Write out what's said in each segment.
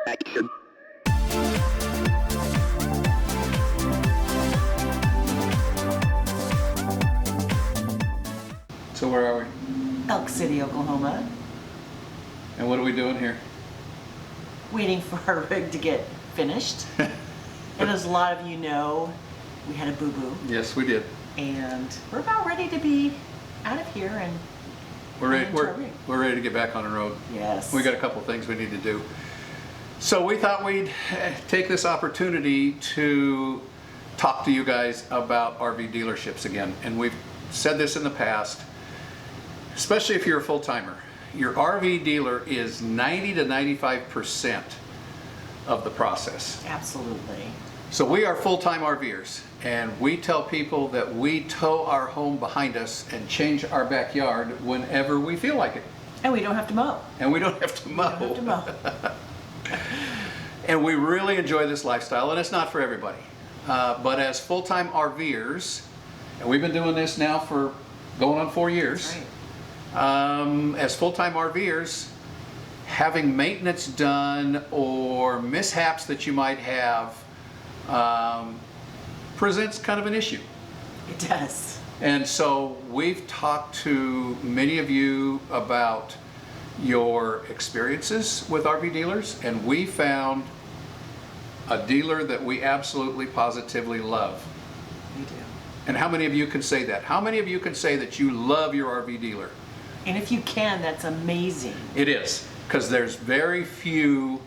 action. So where are we? Elk City, Oklahoma, And what are we doing here? waiting for our rig to get finished. And as a lot of you know, we had a boo-boo, Yes, we did. and we're about ready to be out of here and We're ready, into our rig. we're ready to get back on the road. Yes. We got a couple things we need to do. So we thought we'd take this opportunity to talk to you guys about RV dealerships again. And we've said this in the past, especially if you're a full-timer. Your RV dealer is 90 to 95% of the process. Absolutely. So we are full-time RVers, and we tell people that we tow our home behind us and change our backyard whenever we feel like it. And we don't have to mow. And we don't have to mow. We don't have to mow. And we really enjoy this lifestyle, and it's not for everybody. But as full-time RVers, and we've been doing this now for going on 4 years. Right. As full-time RVers, having maintenance done or mishaps that you might have presents kind of an issue. It does. And so we've talked to many of you about your experiences with RV dealers, and we found a dealer that we absolutely positively love. We do. And how many of you can say that? How many of you can say that you love your RV dealer? And if you can, that's amazing. It is, because there's very few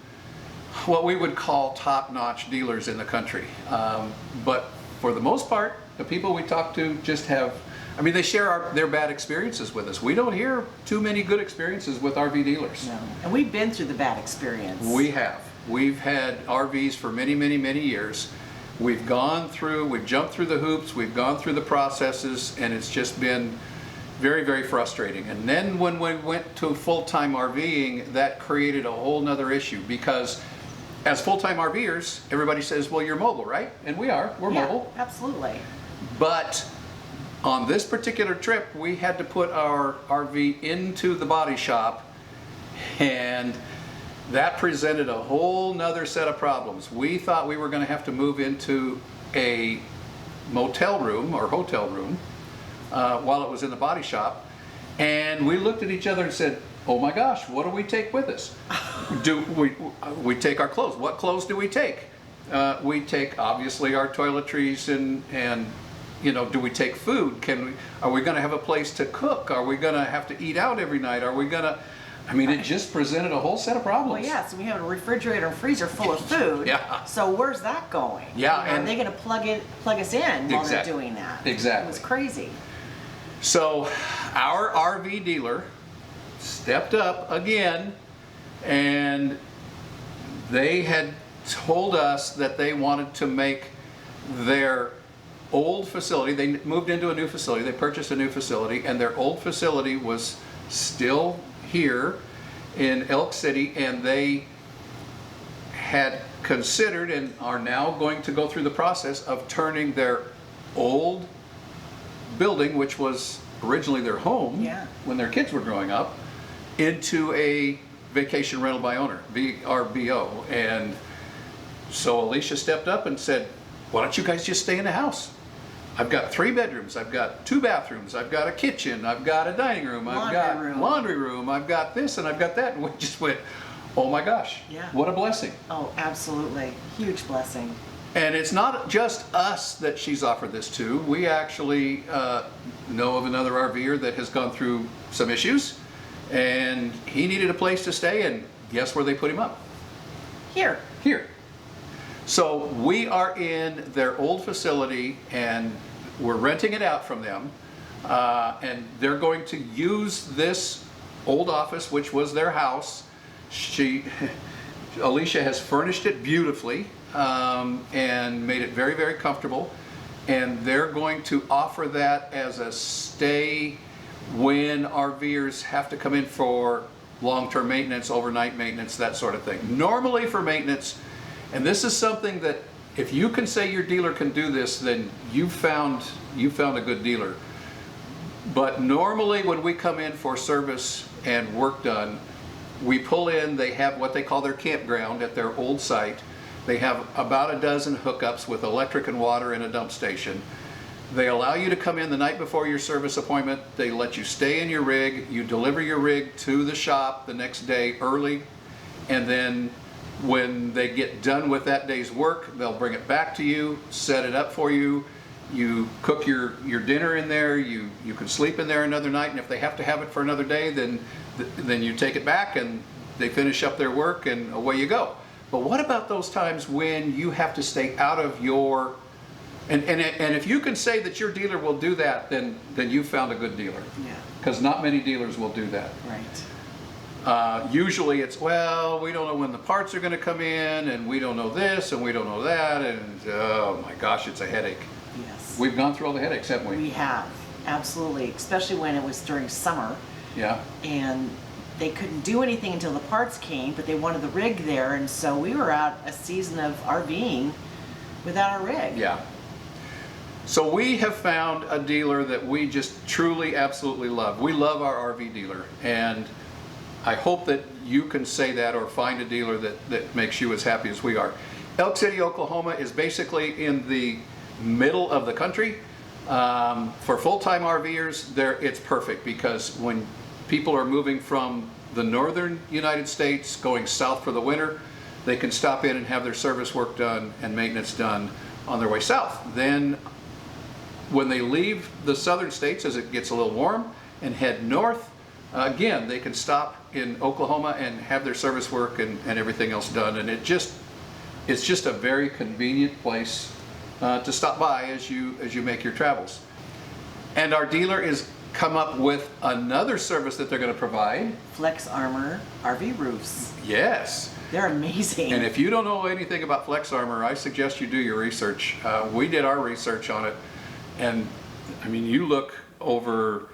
what we would call top-notch dealers in the country. But for the most part, the people we talk to just have, I mean, they share their bad experiences with us. We don't hear too many good experiences with RV dealers. No. And we've been through the bad experience. We have. We've had RVs for many, many, many years. We've jumped through the hoops, we've gone through the processes, and it's just been very, very frustrating. And then when we went to full-time RVing, that created a whole nother issue, because as full-time RVers, everybody says, well, you're mobile, right? And we are, we're Yeah, mobile. absolutely. But on this particular trip, we had to put our RV into the body shop, and that presented a whole nother set of problems. We thought we were going to have to move into a motel room or hotel room while it was in the body shop, and we looked at each other and said, oh my gosh, what do we take with us? Do we take our clothes? What clothes do we take? We take obviously our toiletries and you know, do we take food? Are we going to have a place to cook? Are we going to have to eat out every night? Are we going to? I mean, it just presented a whole set of problems. Well, yeah, so we have a refrigerator and freezer full of food. Yeah. So where's that going? Yeah, You know, and are they going to plug us in while they're Exactly. doing that? Exactly. It was crazy. So our RV dealer stepped up again, and they had told us that they wanted to make their old facility, they moved into a new facility, they purchased a new facility, and their old facility was still here in Elk City, and they had considered and are now going to go through the process of turning their old building, which was originally their home Yeah. when their kids were growing up, into a vacation rental by owner, VRBO. And so Alicia stepped up and said, why don't you guys just stay in the house? I've got 3 bedrooms, I've got 2 bathrooms, I've got a kitchen, I've got a dining room, I've got laundry room, I've got this and I've got that. And we just went, oh my gosh, Yeah. what a blessing. Oh, absolutely. Huge blessing. And it's not just us that she's offered this to. We actually know of another RVer that has gone through some issues, and he needed a place to stay, and guess where they put him up? Here. Here. So we are in their old facility, and we're renting it out from them, and they're going to use this old office, which was their house. Alicia has furnished it beautifully and made it very, very comfortable, and they're going to offer that as a stay when RVers have to come in for long-term maintenance, overnight maintenance, that sort of thing. Normally for maintenance, and this is something that if you can say your dealer can do this, then you found a good dealer. But normally when we come in for service and work done, we pull in, they have what they call their campground at their old site. They have about a dozen hookups with electric and water and a dump station. They allow you to come in the night before your service appointment. They let you stay in your rig. You deliver your rig to the shop the next day early. And then when they get done with that day's work, they'll bring it back to you, set it up for you. You cook your dinner in there. You can sleep in there another night. And if they have to have it for another day, then you take it back and they finish up their work and away you go. But what about those times when you have to stay out of your, and if you can say that your dealer will do that, then you found a good dealer. Yeah. Because not many dealers will do that. Right. Usually it's, well, we don't know when the parts are going to come in, and we don't know this, and we don't know that, and oh my gosh, it's a headache. Yes. We've gone through all the headaches, haven't we? We have, absolutely, especially when it was during summer. Yeah. And they couldn't do anything until the parts came, but they wanted the rig there, and so we were out a season of RVing without a rig. Yeah. So we have found a dealer that we just truly, absolutely love. We love our RV dealer, and I hope that you can say that or find a dealer that makes you as happy as we are. Elk City, Oklahoma is basically in the middle of the country. For full-time RVers, it's perfect, because when people are moving from the northern United States going south for the winter, they can stop in and have their service work done and maintenance done on their way south. Then when they leave the southern states as it gets a little warm and head north, again, they can stop in Oklahoma and have their service work and everything else done. And it's just a very convenient place to stop by as you make your travels. And our dealer is come up with another service that they're going to provide. FlexArmor RV roofs. Yes. They're amazing. And if you don't know anything about FlexArmor, I suggest you do your research. We did our research on it, and I mean, you look over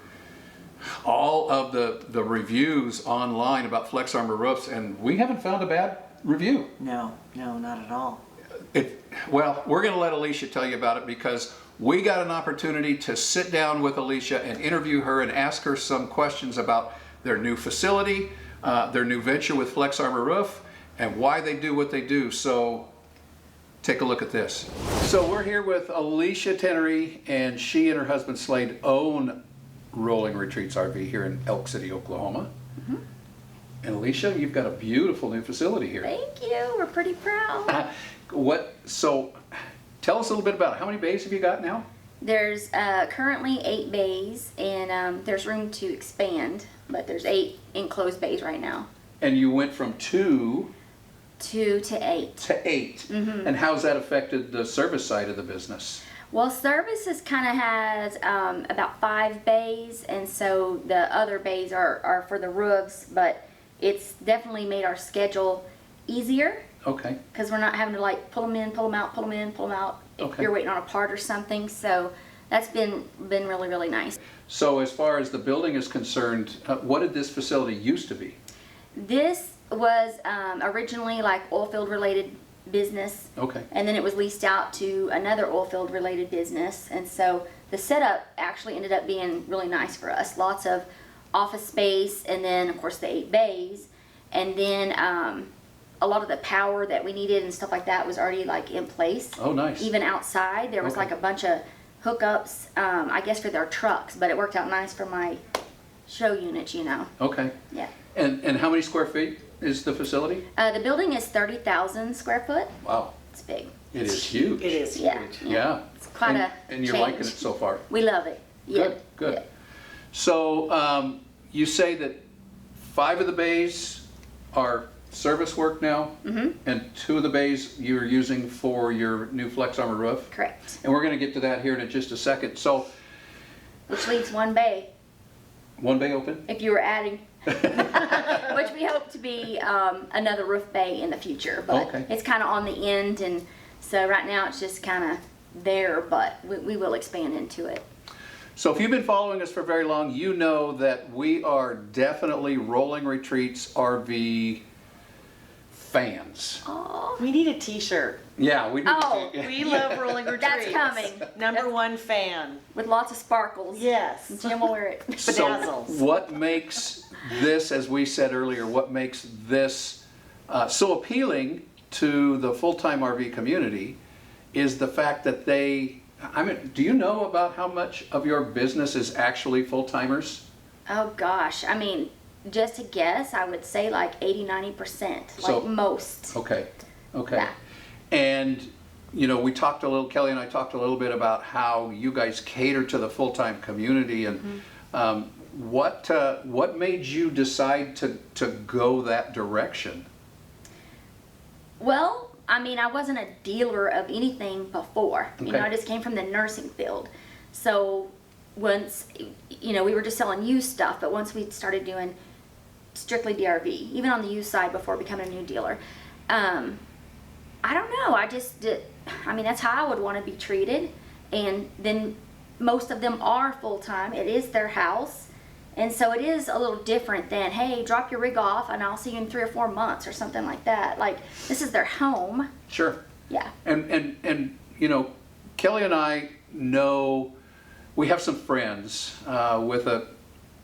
all of the reviews online about FlexArmor roofs, and we haven't found a bad review. No, not at all. Well, we're going to let Alicia tell you about it, because we got an opportunity to sit down with Alicia and interview her and ask her some questions about their new facility, their new venture with FlexArmor Roof, and why they do what they do. So take a look at this. So we're here with Alicia Tenery, and she and her husband Slade own Rolling Retreats RV here in Elk City, Oklahoma. Mm-hmm. And Alicia, you've got a beautiful new facility here. Thank you. We're pretty proud. So tell us a little bit about it. How many bays have you got now? There's currently 8 bays, and there's room to expand, but there's 8 enclosed bays right now. And you went from 2 to 8. to 8. Mm-hmm. And how's that affected the service side of the business? Well, services kind of has about 5 bays, and so the other bays are for the roofs, but it's definitely made our schedule easier. Okay. Because we're not having to like pull them in, pull them out, pull them in, pull them out. If Okay. you're waiting on a part or something, so that's been really, really nice. So as far as the building is concerned, what did this facility used to be? This was originally like oil field related business. Okay. And then it was leased out to another oil field related business. And so the setup actually ended up being really nice for us. Lots of office space, and then of course the 8 bays. And then a lot of the power that we needed and stuff like that was already like in place. Oh, nice. Even outside, there was Okay. like a bunch of hookups, I guess for their trucks, but it worked out nice for my show units, you know. Okay. Yeah. And how many square feet is the facility? The building is 30,000 square foot. Wow. It's big. It is huge. It is Yeah. huge. Yeah. It's quite a And you're change. liking it so far? We love it. Yeah. Good. Yeah. So you say that 5 of the bays are service work now, and 2 of the bays you're using for your new FlexArmor roof. Correct. And we're going to get to that here in just a second. So Which leaves 1 bay, 1 bay open? if you were adding, which we hope to be another roof bay in the future. But Okay. it's kind of on the end, and so right now it's just kind of there, but we will expand into it. So if you've been following us for very long, you know that we are definitely Rolling Retreats RV fans. Oh, We need a t-shirt. Yeah, we do. Oh, We love Rolling Retreats. That's coming. Number 1 fan. with lots of sparkles. Yes. Jim will wear it. So Bedazzles. what makes this, as we said earlier, what makes this so appealing to the full-time RV community is the fact that I mean, do you know about how much of your business is actually full-timers? Oh gosh, I mean, just to guess, I would say like 80-90%, So- like most. Okay, okay. Yeah. And, Kelly and I talked a little bit about how you guys cater to the full-time community, and what made you decide to go that direction? Well, I mean, I wasn't a dealer of anything before. Okay. I just came from the nursing field. So once, we were just selling used stuff, but once we started doing strictly DRV, even on the used side before becoming a new dealer, I don't know, that's how I would want to be treated. And then most of them are full-time. It is their house. And so it is a little different than, hey, drop your rig off and I'll see you in 3 or 4 months or something like that. Like, this is their home. Sure. Yeah. And Kelly and I know, we have some friends with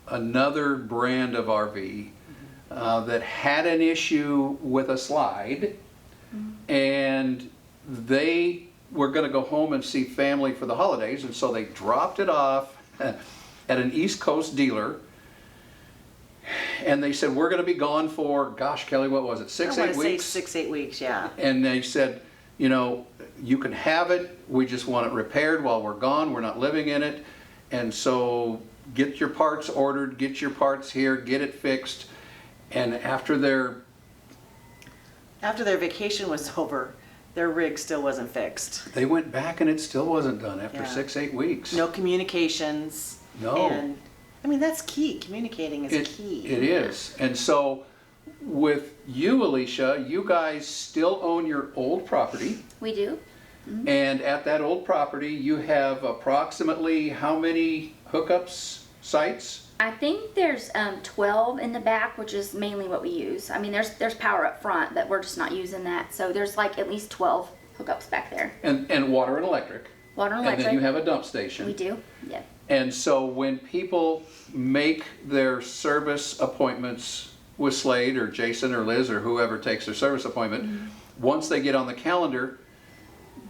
another brand of RV that had an issue with a slide, and they were going to go home and see family for the holidays, and so they dropped it off at an East Coast dealer, and they said, we're going to be gone for, gosh, Kelly, what was it, 6, 8 weeks? 6, 8 weeks, yeah. And they said, you can have it, we just want it repaired while we're gone, we're not living in it, and so get your parts ordered, get your parts here, get it fixed. And after their vacation was over, their rig still wasn't fixed. they went back and it still wasn't done after Yeah. 6, 8 weeks. No communications. No. And, I mean, that's key. Communicating is key. It is. And so with you, Alicia, you guys still own your old property. We do. And at that old property, you have approximately how many hookups, sites? I think there's 12 in the back, which is mainly what we use. I mean, there's power up front, but we're just not using that. So there's like at least 12 hookups back there. And water and electric. Water and And electric. then you have a dump station. We do. Yeah. And so when people make their service appointments with Slade or Jason or Liz or whoever takes their service appointment, once they get on the calendar,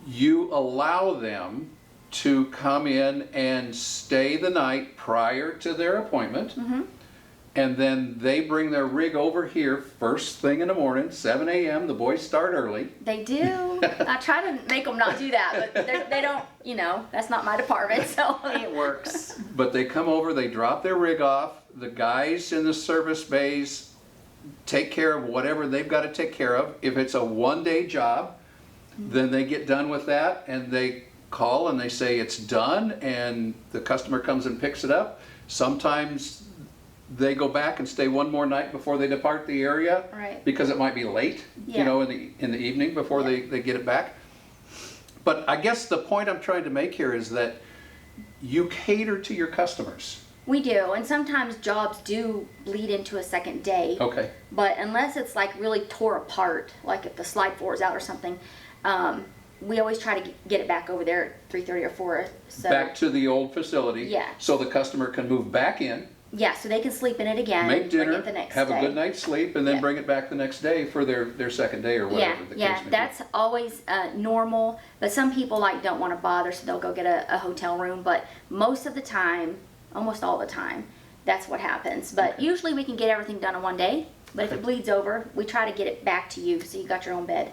you allow them to come in and stay the night prior to their appointment. And then they bring their rig over here first thing in the morning, 7 a.m. The boys start early. They do. I try to make them not do that, but they don't, that's not my department, so. It works. But they come over, they drop their rig off. The guys in the service bays take care of whatever they've got to take care of. If it's a one-day job, then they get done with that and they call and they say it's done, and the customer comes and picks it up. Sometimes they go back and stay one more night before they depart the area. Right. Because it might be late, Yeah. in the evening before they get it back. But I guess the point I'm trying to make here is that you cater to your customers. We do, and sometimes jobs do bleed into a second day. Okay. But unless it's like really tore apart, like if the slide 4 is out or something, we always try to get it back over there at 3:30 or 4. So Back to the old facility. Yeah. So the customer can move back in, yeah, so they can sleep in it again. make and bring dinner, it the next have day. a good night's sleep, and then Yeah. bring it back the next day for their second day or whatever the case Yeah, may be. that's always normal. But some people don't want to bother, so they'll go get a hotel room. But most of the time, almost all the time, that's what happens. But usually we can get everything done in one day. But if it bleeds over, we try to get it back to you so you got your own bed.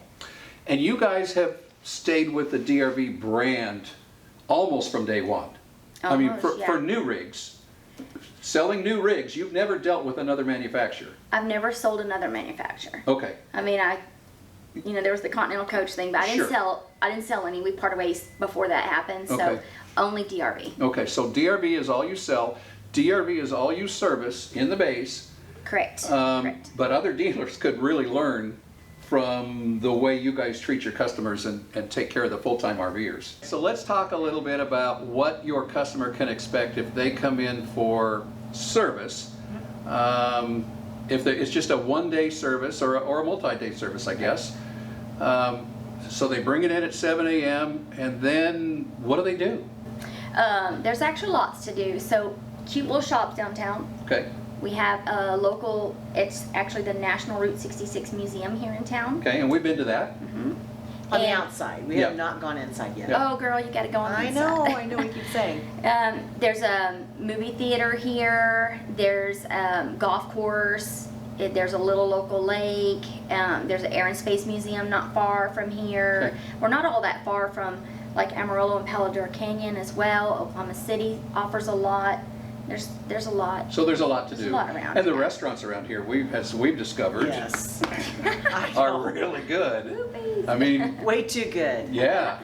And you guys have stayed with the DRV brand almost from day one. I mean, Almost, yeah. for new rigs, selling new rigs, you've never dealt with another manufacturer. I've never sold another manufacturer. Okay. I mean, there was the Continental Coach thing, but I didn't Sure. sell any. We parted ways before that happened, so Okay. only DRV. Okay, so DRV is all you sell. DRV is all you service in the base. Correct. Um, Correct. But other dealers could really learn from the way you guys treat your customers and take care of the full-time RVers. So let's talk a little bit about what your customer can expect if they come in for service. If it's just a one-day service or a multi-day service, I guess. So they bring it in at 7 a.m. and then what do they do? There's actually lots to do. So cute little shops downtown. Okay. We have a local, it's actually the National Route 66 Museum here in town. Okay, and we've been to that. On the And- outside. We Yeah. have not gone inside yet. Oh, girl, you got to go on the I inside. know, we keep saying. There's a movie theater here. There's golf course. There's a little local lake. There's an Air and Space Museum not far from here. Okay. We're not all that far from like Amarillo and Paladura Canyon as well. Oklahoma City offers a lot. There's a lot. So there's a lot to There's do. a lot around, and the yeah. restaurants around here, as we've discovered, Yes. I are know. really good. Movies. I mean, Way too good. yeah.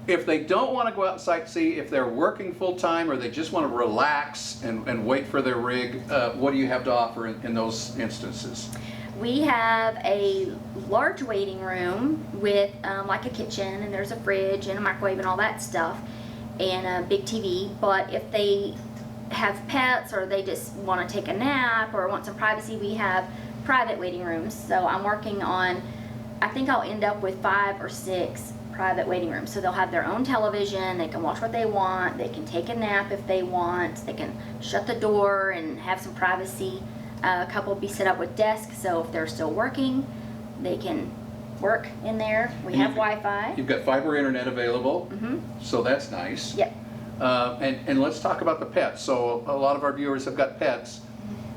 If they don't want to go out and sightsee, if they're working full time or they just want to relax and wait for their rig, what do you have to offer in those instances? We have a large waiting room with like a kitchen, and there's a fridge and a microwave and all that stuff, and a big TV. But if they have pets or they just want to take a nap or want some privacy, we have private waiting rooms. So I'm working on, I think I'll end up with 5 or 6 private waiting rooms. So they'll have their own television, they can watch what they want, they can take a nap if they want, they can shut the door and have some privacy. A couple will be set up with desks, so if they're still working, they can work in there. We And have you've- Wi-Fi. You've got fiber internet available, so that's nice. Yep. And let's talk about the pets. So a lot of our viewers have got pets,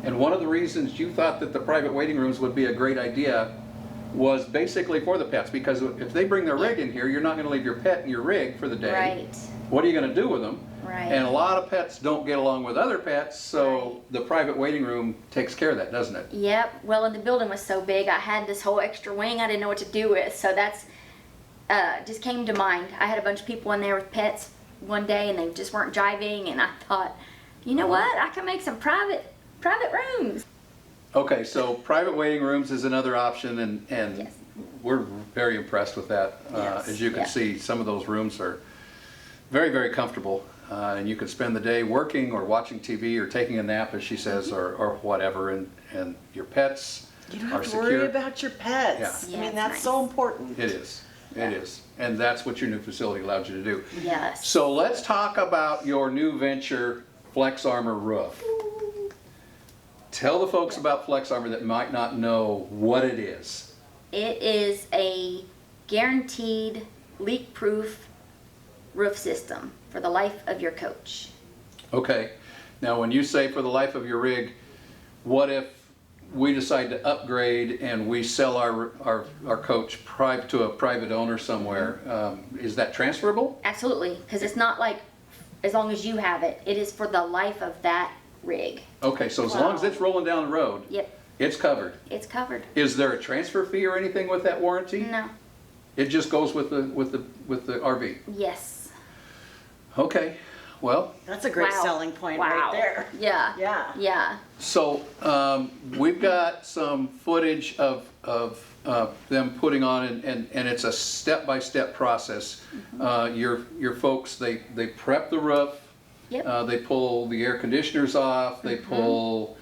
and one of the reasons you thought that the private waiting rooms would be a great idea was basically for the pets, because if they bring their rig in here, you're not going to leave your pet in your rig for the day. Right. What are you going to do with them? Right. And a lot of pets don't get along with other pets, so Right. the private waiting room takes care of that, doesn't it? Yep. Well, and the building was so big, I had this whole extra wing I didn't know what to do with. So that's just came to mind. I had a bunch of people in there with pets one day, and they just weren't jiving, and I thought, you know what? I can make some private rooms. Okay, so private waiting rooms is another option, and Yes. we're very impressed with that. Yes. As you can Yeah. see, some of those rooms are very, very comfortable, and you can spend the day working or watching TV or taking a nap, as she says, or whatever, and your pets You don't are have to worry secure. about your pets. Yeah. I Yeah, mean, it's that's so nice. important. It is, Yeah. it is, and that's what your new facility allows you to do. Yes. So let's talk about your new venture, FlexArmor Roof. Tell the folks about FlexArmor that might not know what it is. It is a guaranteed leak-proof roof system for the life of your coach. Okay, now when you say for the life of your rig, what if we decide to upgrade and we sell our coach to a private owner somewhere? Is that transferable? Absolutely, because it's not like as long as you have it. It is for the life of that rig. Okay, so as long as it's rolling down the road, Yep, it's covered. it's covered. Is there a transfer fee or anything with that warranty? No. It just goes with the RV. Yes. Okay, well, That's a great Wow. selling point Wow. right there. Yeah. Yeah. Yeah. so we've got some footage of them putting on, and it's a step-by-step process. Your folks, they prep the roof. Yep. They pull the air conditioners off. They pull.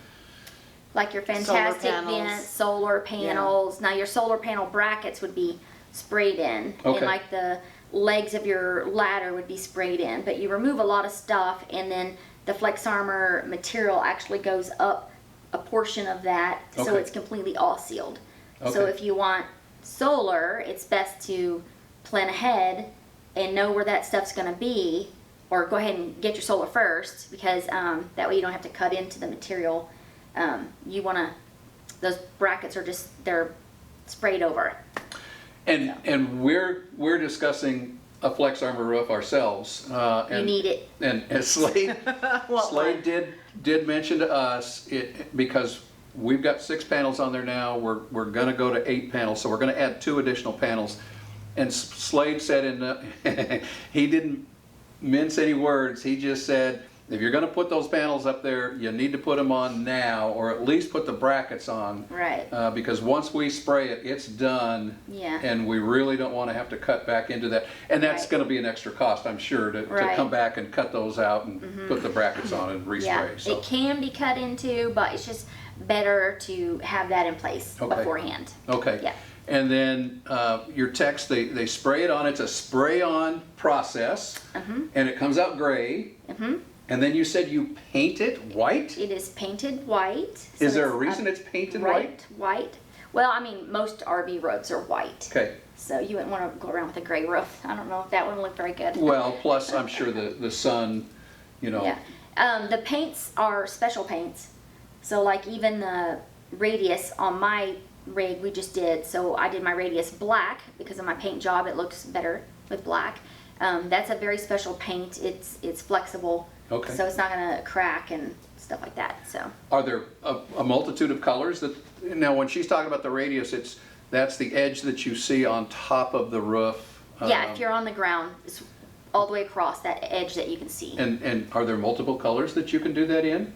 Like your fantastic panels. vents, solar panels. Now your solar panel brackets would be sprayed in, Okay. and like the legs of your ladder would be sprayed in. But you remove a lot of stuff, and then the FlexArmor material actually goes up a portion of that, so Okay. it's completely all sealed. So Okay. if you want solar, it's best to plan ahead and know where that stuff's going to be, or go ahead and get your solar first, because that way you don't have to cut into the material. You want to, those brackets are just, they're sprayed over. And we're discussing a FlexArmor roof ourselves. You And need it. and Slade Well, Slade did mention to us because we've got 6 panels on there now. We're going to go to 8 panels, so we're going to add 2 additional panels. And Slade said he didn't mince any words. He just said, if you're going to put those panels up there, you need to put them on now, or at least put the brackets on. Right. Because once we spray it, it's done. Yeah. And we really don't want to have to cut back into that. And that's Right. going to be an extra cost, I'm sure, to Right. come back and cut those out and put the brackets on and respray. Yeah, So. it can be cut into, but it's just better to have that in place Okay. beforehand. Okay. Yeah. And then your text, they spray it on. It's a spray-on process, and it comes out gray. And then you said you paint it white? It is painted white. So Is there a it's reason it's painted white? White. Well, I mean, most RV roofs are white. Okay. So you wouldn't want to go around with a gray roof. I don't know if that wouldn't look very good. Well, plus I'm sure the sun, you know. Yeah. The paints are special paints. So like even the radius on my rig we just did, so I did my radius black because of my paint job. It looks better with black. That's a very special paint. It's flexible. Okay. So it's not going to crack and stuff like that. So. Are there a multitude of colors that, now when she's talking about the radius, that's the edge that you see on top of the roof? Yeah, if you're on the ground, it's all the way across that edge that you can see. And are there multiple colors that you can do that in?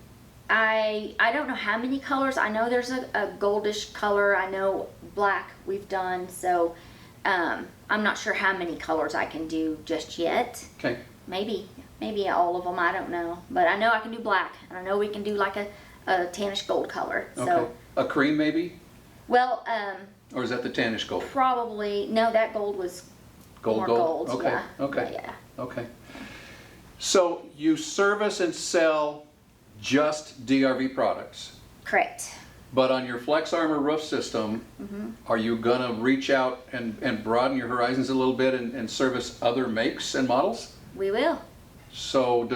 I don't know how many colors. I know there's a goldish color. I know black we've done. So I'm not sure how many colors I can do just yet. Okay. Maybe all of them. I don't know. But I know I can do black. And I know we can do like a tannish gold color. So. Okay. A cream maybe? Well, or is that the tannish gold? probably, no, that gold was more gold. Okay. Yeah. Okay. Yeah. Okay. So you service and sell just DRV products, Correct. but on your FlexArmor roof system, are you gonna reach out and broaden your horizons a little bit and service other makes and models? We will. So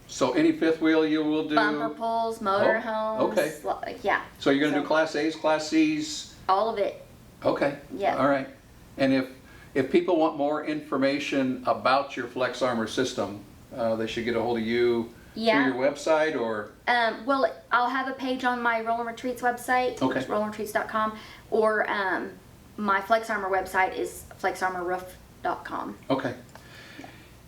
so any fifth wheel you will do? Bumper pulls, motor homes. okay. Yeah. So you're gonna So- do Class A's, Class C's? All of it. Okay. Yeah. All right. And if people want more information about your FlexArmor system, they should get a hold of you Yeah. through your website or? Well, I'll have a page on my Roll and Retreats website, Okay. which is rollandretreats.com, or my FlexArmor website is flexarmorroof.com. Okay.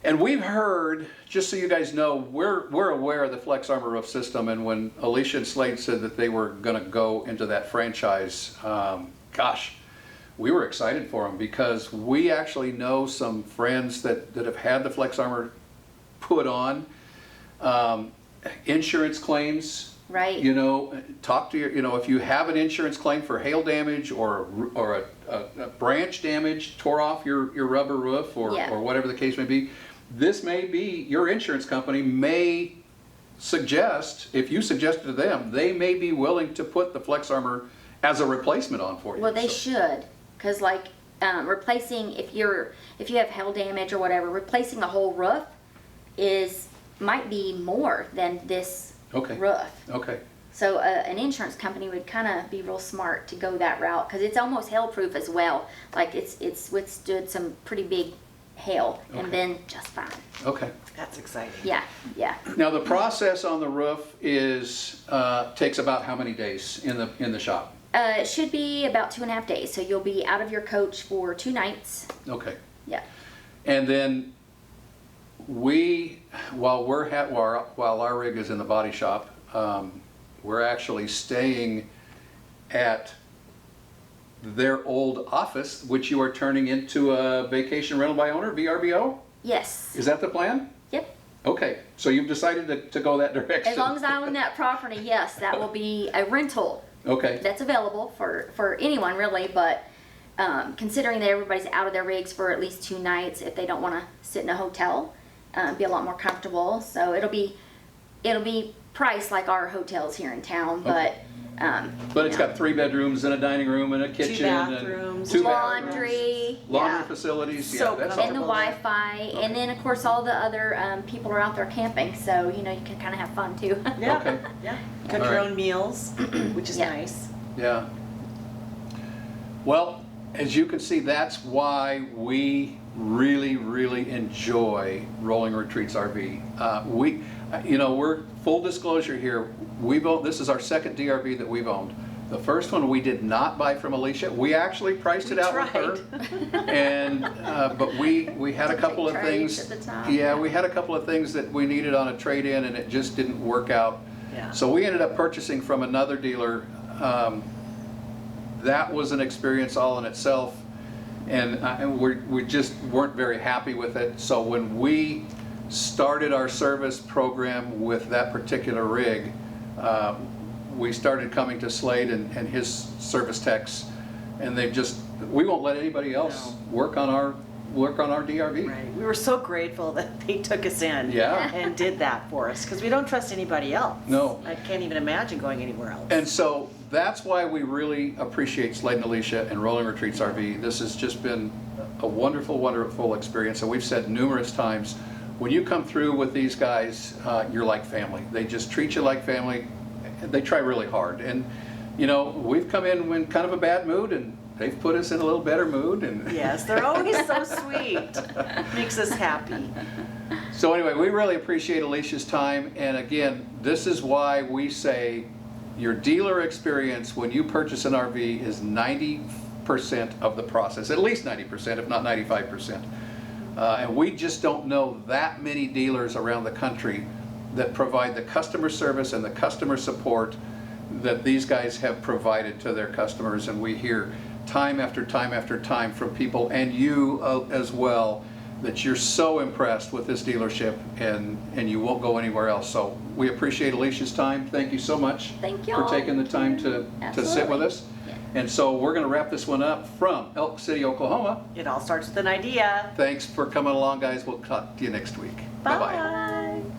And we've heard, just so you guys know, we're aware of the FlexArmor roof system, and when Alicia and Slade said that they were gonna go into that franchise, gosh, we were excited for them because we actually know some friends that have had the FlexArmor put on. Insurance claims. Right. You know, talk to your, if you have an insurance claim for hail damage or a branch damage, tore off your rubber roof or whatever the case may be, this may be, your insurance company may suggest, if you suggest it to them, they may be willing to put the FlexArmor as a replacement on for you. Well, they should, because like replacing, if you have hail damage or whatever, replacing a whole roof might be more than this roof. Okay. So an insurance company would kind of be real smart to go that route because it's almost hail-proof as well. Like it's withstood some pretty big hail and been just fine. Okay. That's exciting. Yeah, yeah. Now the process on the roof takes about how many days in the shop? It should be about 2.5 days. So you'll be out of your coach for 2 nights. Okay. Yeah. And then while our rig is in the body shop, we're actually staying at their old office, which you are turning into a vacation rental by owner, VRBO? Yes. Is that the plan? Yep. Okay, so you've decided to go that direction. As long as I own that property, yes, that will be a rental. Okay. That's available for anyone really, but considering that everybody's out of their rigs for at least 2 nights, if they don't want to sit in a hotel, be a lot more comfortable. So it'll be priced like our hotels here in town, but it's got 3 bedrooms and a dining room and a kitchen 2 bathrooms, and 2 laundry, laundry facilities. So That's and the all. Wi-Fi, and then of course all the other people are out there camping, so you can kind of have fun too. Yeah. Okay. Yeah. Cook All your right. own meals, which is Yeah. nice. Yeah. Well, as you can see, that's why we really, really enjoy Rolling Retreats RV. We're full disclosure here. This is our second DRV that we've owned. The first one we did not buy from Alicia. We actually priced it out with her, and but we had a couple of things. At the time. Yeah, we had a couple of things that we needed on a trade-in, and it just didn't work out. Yeah. So we ended up purchasing from another dealer. That was an experience all in itself, and we just weren't very happy with it. So when we started our service program with that particular rig, we started coming to Slade and his service techs, and we won't let anybody else work on our work on our DRV. Right. We were so grateful that they took us in Yeah. and did that for us because we don't trust anybody else. No. I can't even imagine going anywhere else. And so that's why we really appreciate Slade and Alicia and Rolling Retreats RV. This has just been a wonderful, wonderful experience. And we've said numerous times, when you come through with these guys, you're like family. They just treat you like family. They try really hard. And, you know, we've come in kind of a bad mood, and they've put us in a little better mood. And Yes, they're always so sweet. Makes us happy. so anyway, we really appreciate Alicia's time. And again, this is why we say your dealer experience when you purchase an RV is 90% of the process, at least 90%, if not 95%. And we just don't know that many dealers around the country that provide the customer service and the customer support that these guys have provided to their customers. And we hear time after time after time from people, and you as well, that you're so impressed with this dealership and you won't go anywhere else. So we appreciate Alicia's time. Thank you so much Thank for y'all. taking the time to sit with us. Yeah. And so we're going to wrap this one up from Elk City, Oklahoma. It all starts with an idea. Thanks for coming along, guys. We'll talk to you next week. Bye-bye. Bye.